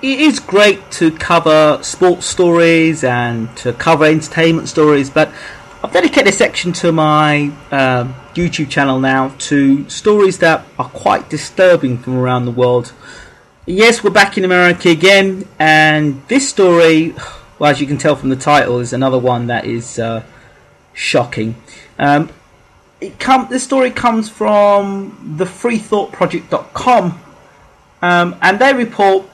it is great to cover sports stories and to cover entertainment stories, but I've dedicated a section to my YouTube channel now to stories that are quite disturbing from around the world. Yes, we're back in America again, and this story, well, as you can tell from the title, is another one that is shocking. This story comes from the freethoughtproject.com, and they report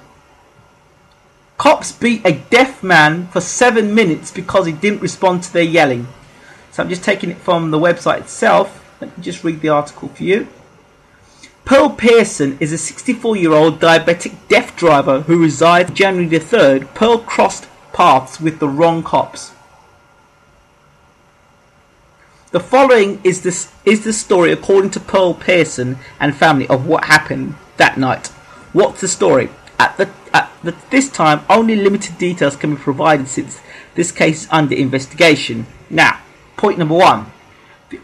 cops beat a deaf man for 7 minutes because he didn't respond to their yelling. So I'm just taking it from the website itself. Let me just read the article for you. Pearl Pearson is a 64-year-old diabetic deaf driver who resides January the 3rd. Pearl crossed paths with the wrong cops. The following is the story according to Pearl Pearson and family of what happened that night. What's the story? At this time, only limited details can be provided since this case is under investigation. Now, point number one. The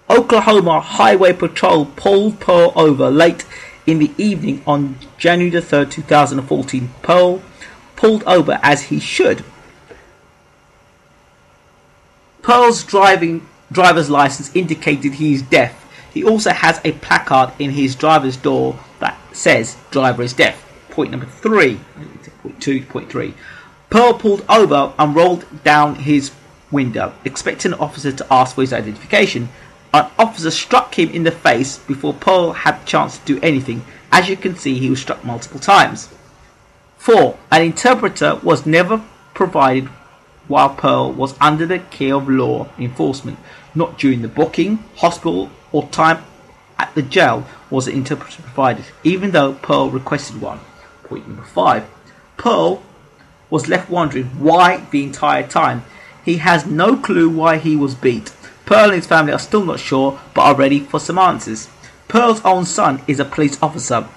Oklahoma Highway Patrol pulled Pearl over late in the evening on January the 3rd, 2014. Pearl pulled over as he should. Pearl's driver's license indicated he is deaf. He also has a placard in his driver's door that says driver is deaf. Point number three. Point three. Pearl pulled over and rolled down his window, expecting an officer to ask for his identification. An officer struck him in the face before Pearl had a chance to do anything. As you can see, he was struck multiple times. 4. An interpreter was never provided while Pearl was under the care of law enforcement. Not during the booking, hospital, or time at the jail was an interpreter provided, even though Pearl requested one. Point number 5. Pearl was left wondering why the entire time. He has no clue why he was beat. Pearl and his family are still not sure, but are ready for some answers. Pearl's own son is a police officer,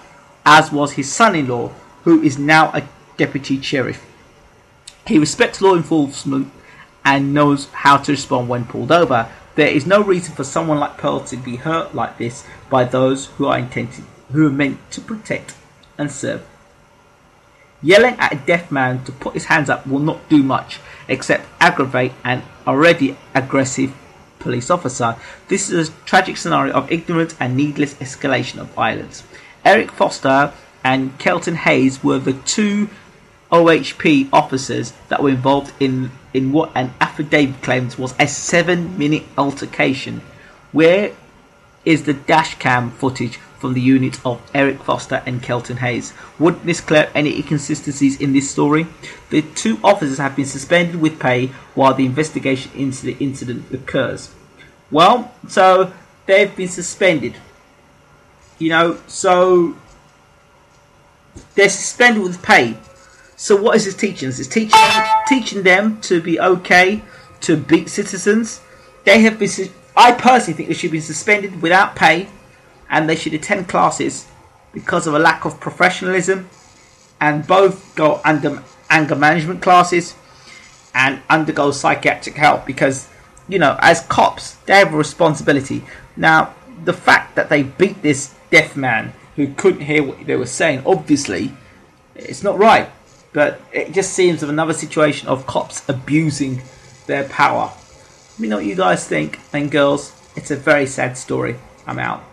as was his son-in-law, who is now a deputy sheriff. He respects law enforcement and knows how to respond when pulled over. There is no reason for someone like Pearl to be hurt like this by those who are meant to protect and serve. Yelling at a deaf man to put his hands up will not do much except aggravate an already aggressive police officer. This is a tragic scenario of ignorance and needless escalation of violence. Eric Foster and Kelton Hayes were the two OHP officers that were involved in what an affidavit claims was a 7-minute altercation. Where is the dash cam footage from the unit of Eric Foster and Kelton Hayes? Wouldn't this clear any inconsistencies in this story? The two officers have been suspended with pay while the investigation into the incident occurs. Well, so they've been suspended. So they're suspended with pay. So what is this teaching us? It's teaching them to be okay to beat citizens. I personally think they should be suspended without pay, and they should attend classes because of a lack of professionalism, and both go under anger management classes and undergo psychiatric help because, as cops, they have a responsibility. Now, the fact that they beat this deaf man who couldn't hear what they were saying, obviously, it's not right. But it just seems of another situation of cops abusing their power. Let me know what you guys think, and girls, it's a very sad story. I'm out.